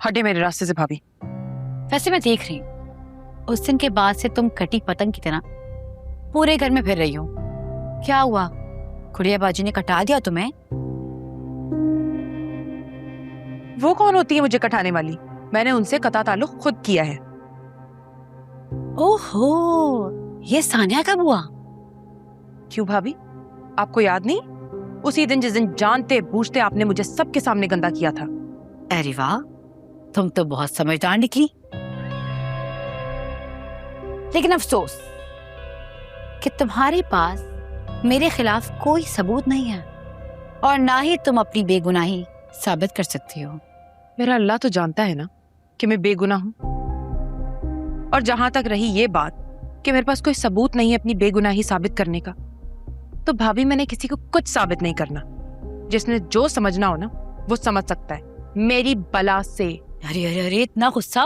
हटे मेरे रास्ते से भाभी। वैसे मैं देख रही हूँ उस दिन के बाद से तुम कटी पतंग की तरह पूरे घर में फिर रही हो। क्या हुआ, गुड़िया बाजी ने कटा दिया तुम्हें? वो कौन होती है मुझे कटाने वाली? मैंने उनसे कता ताल्लुक खुद किया है। ओहो, ये सानिया कब हुआ? क्यों भाभी, आपको याद नहीं? उसी दिन जिस दिन जानते बूझते आपने मुझे सबके सामने गंदा किया था। अरे वाह, तुम तो बहुत समझदार निकली। लेकिन अफसोस कि तुम्हारे पास मेरे खिलाफ कोई सबूत नहीं है और ना ही तुम अपनी बेगुनाही साबित कर सकती हो। मेरा अल्लाह तो जानता है ना कि मैं बेगुनाह हूं। और जहां तक रही ये बात कि मेरे पास कोई सबूत नहीं है अपनी बेगुनाही साबित करने का, तो भाभी मैंने किसी को कुछ साबित नहीं करना। जिसने जो समझना हो ना वो समझ सकता है, मेरी बला से। अरे अरे अरे, इतना गुस्सा?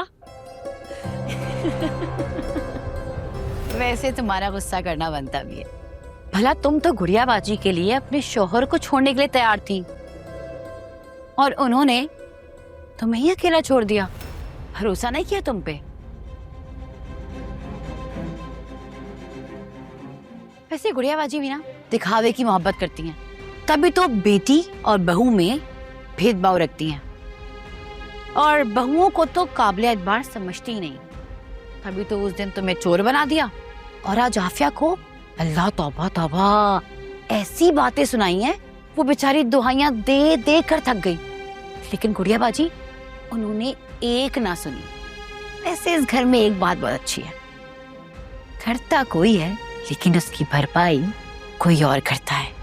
वैसे तुम्हारा गुस्सा करना बनता भी है। भला तुम तो गुड़ियाबाजी के लिए अपने शौहर को छोड़ने के लिए तैयार थी और उन्होंने तुम्हें ही अकेला छोड़ दिया। भरोसा नहीं किया तुम पे। वैसे गुड़ियाबाजी भी ना दिखावे की मोहब्बत करती हैं, तभी तो बेटी और बहू में भेदभाव रखती हैं और बहुओं को तो काबिल एतबार समझती ही नहीं। तभी तो उस दिन तुम्हें चोर बना दिया और आज आफिया को अल्लाह तौबा तौबा ऐसी बातें सुनाई हैं, वो बेचारी दुहाइयां दे दे कर थक गई। लेकिन गुड़ियाबाजी उन्होंने एक ना सुनी। वैसे इस घर में एक बात बहुत अच्छी है, करता कोई है लेकिन उसकी भरपाई कोई और करता है।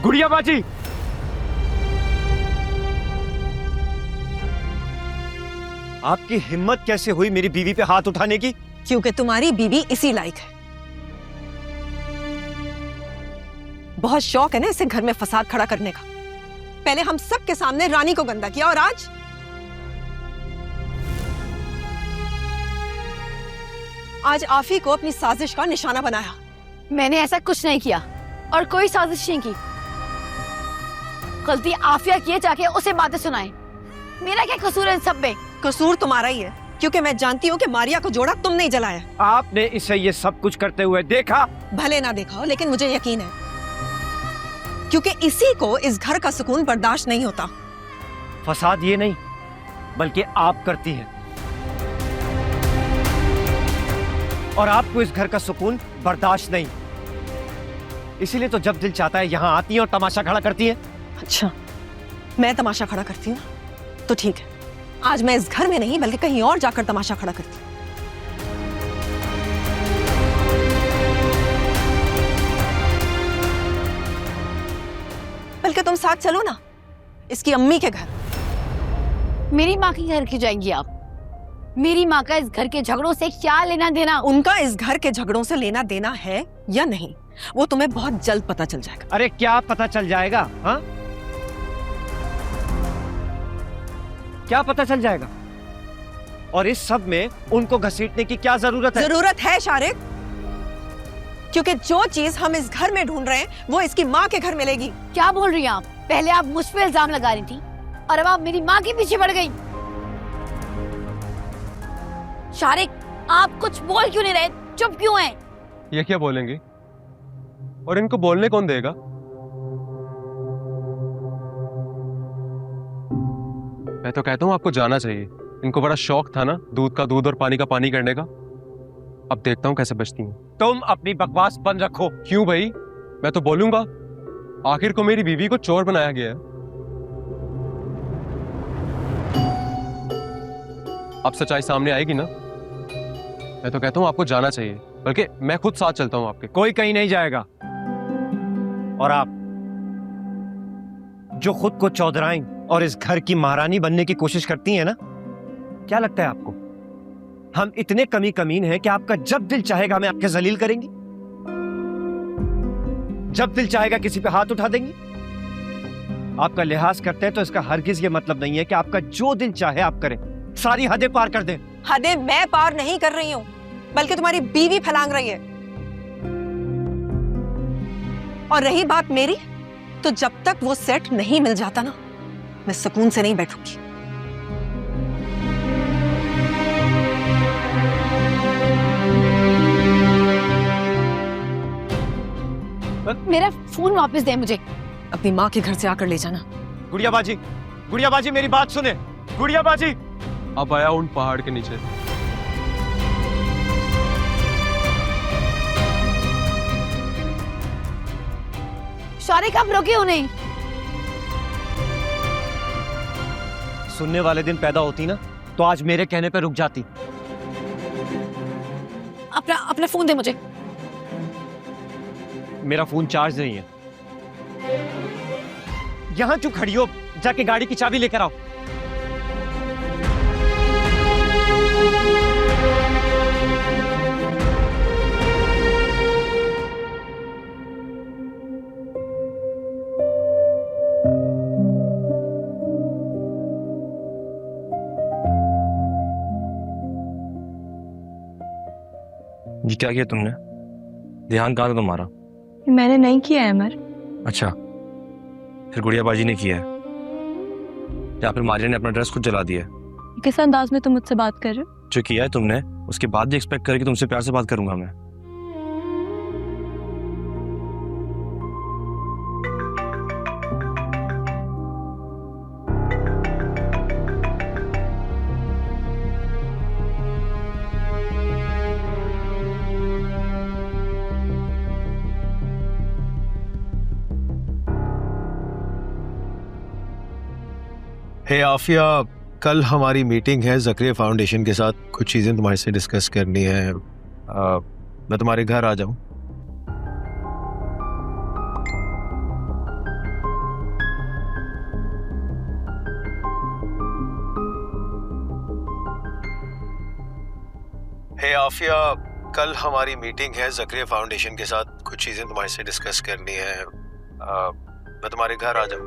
गुड़ियाबाजी, आपकी हिम्मत कैसे हुई मेरी बीवी पे हाथ उठाने की? क्योंकि तुम्हारी बीवी इसी लायक है। बहुत शौक है ना इसे घर में फसाद खड़ा करने का। पहले हम सब के सामने रानी को गंदा किया और आज आफी को अपनी साजिश का निशाना बनाया। मैंने ऐसा कुछ नहीं किया और कोई साजिश नहीं की। गलती आफिया की है, जाके उसे बातें सुनाए। मेरा क्या कसूर है इन सब में? कसूर तुम्हारा ही है, क्योंकि मैं जानती हूँ कि मारिया को जोड़ा तुम नहीं जलाया। आपने इसे ये सब कुछ करते हुए देखा? भले ना देखा हो, लेकिन मुझे यकीन है, क्योंकि इसी को इस घर का सुकून बर्दाश्त नहीं होता। फसाद ये नहीं बल्कि आप करती हैं, और आपको इस घर का सुकून बर्दाश्त नहीं। इसीलिए तो जब दिल चाहता है यहाँ आती हैं और तमाशा खड़ा करती हैं। अच्छा, मैं तमाशा खड़ा करती हूँ तो ठीक है। आज मैं इस घर में नहीं बल्कि कहीं और जाकर तमाशा खड़ा करती हूँ। बल्कि तुम साथ चलो ना इसकी अम्मी के घर। मेरी माँ के घर क्यों जाएंगी आप? मेरी माँ का इस घर के झगड़ों से क्या लेना देना? उनका इस घर के झगड़ों से लेना देना है या नहीं, वो तुम्हें बहुत जल्द पता चल जाएगा। अरे क्या पता चल जाएगा? हाँ, क्या पता चल जाएगा? और इस सब में उनको घसीटने की क्या जरूरत है? जरूरत है शारिक, क्योंकि जो चीज हम इस घर में ढूंढ रहे हैं वो इसकी माँ के घर मिलेगी। क्या बोल रही हैं आप? पहले आप मुझ पे इल्जाम लगा रही थी और अब आप मेरी माँ के पीछे पड़ गई। शारिक, आप कुछ बोल क्यों नहीं रहे? चुप क्यों हैं? ये क्या बोलेंगे? और इनको बोलने कौन देगा? मैं तो कहता हूँ आपको जाना चाहिए। इनको बड़ा शौक था ना दूध का दूध और पानी का पानी करने का। अब देखता हूँ कैसे बचती हैं। तुम अपनी बकवास बंद रखो। क्यों भाई? मैं तो बोलूंगा। आखिर को मेरी बीवी को चोर बनाया गया है। अब सच्चाई सामने आएगी ना। मैं तो कहता हूँ आपको जाना चाहिए, बल्कि मैं खुद साथ चलता हूँ आपके। कोई कहीं नहीं जाएगा। और आप जो खुद को चौधराइन और इस घर की महारानी बनने की कोशिश करती हैं ना, क्या लगता है आपको हम इतने कमी कमीन हैं कि आपका जब दिल चाहेगा हमें आपके जलील करेंगी? जब दिल चाहेगा किसी पे हाथ उठा देंगी? आपका लिहाज करते हैं तो इसका हरगिज ये मतलब नहीं है कि आपका जो दिल चाहे आप करें, सारी हदें पार कर दें। हदें मैं पार नहीं कर रही हूँ, बल्कि तुम्हारी बीवी फैलांग रही है। और रही बात मेरी, तो जब तक वो सेट नहीं मिल जाता ना, मैं सुकून से नहीं बैठूंगी। मेरा फोन वापस दे मुझे। अपनी माँ के घर से आकर ले जाना। गुड़िया बाजी मेरी बात सुने। गुड़िया बाजी, अब आया उन पहाड़ के नीचे। शौर्य कब रोके उन्हें? सुनने वाले दिन पैदा होती ना, तो आज मेरे कहने पे रुक जाती। अपना फोन दे मुझे। मेरा फोन चार्ज नहीं है। यहां क्यों खड़ी हो? जाके गाड़ी की चाबी लेकर आओ। ये क्या किया तुमने? ध्यान कहाँ था तुम्हारा? मैंने नहीं किया है अमर। अच्छा, फिर गुड़िया बाजी ने किया है या फिर मारिया ने अपना ड्रेस खुद जला दिया है? किस अंदाज में तुम मुझसे बात कर रहे हो? जो किया है तुमने, उसके बाद भी एक्सपेक्ट करे कि तुमसे प्यार से बात करूंगा मैं? हे आफिया, कल हमारी मीटिंग है ज़करिया फाउंडेशन के साथ। कुछ चीज़ें तुम्हारे से डिस्कस करनी है। मैं तुम्हारे घर आ जाऊं? हे आफिया, कल हमारी मीटिंग है ज़करिया फाउंडेशन के साथ। कुछ चीज़ें तुम्हारे से डिस्कस करनी है। मैं तुम्हारे घर आ जाऊं?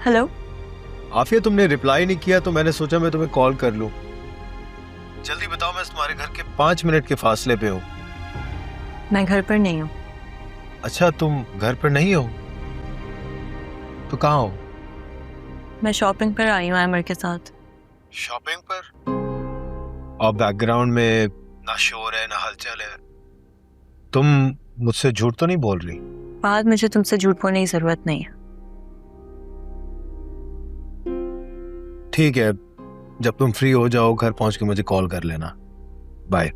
हेलो आफिया, तुमने रिप्लाई नहीं किया तो मैंने सोचा मैं तुम्हें कॉल कर लूं। जल्दी बताओ, मैं तुम्हारे घर के 5 मिनट के फासले पे हूँ। मैं घर पर नहीं हूँ। अच्छा, तुम घर पर नहीं हो तो कहाँ हो? मैं शॉपिंग पर आई हूँ अमर के साथ। शॉपिंग पर? और बैकग्राउंड में ना शोर है ना हलचल है। तुम मुझसे झूठ तो नहीं बोल रही? बाद मुझे तुमसे झूठ बोलने की जरूरत नहीं है। ठीक है, जब तुम फ्री हो जाओ घर पहुंच के मुझे कॉल कर लेना। बाय।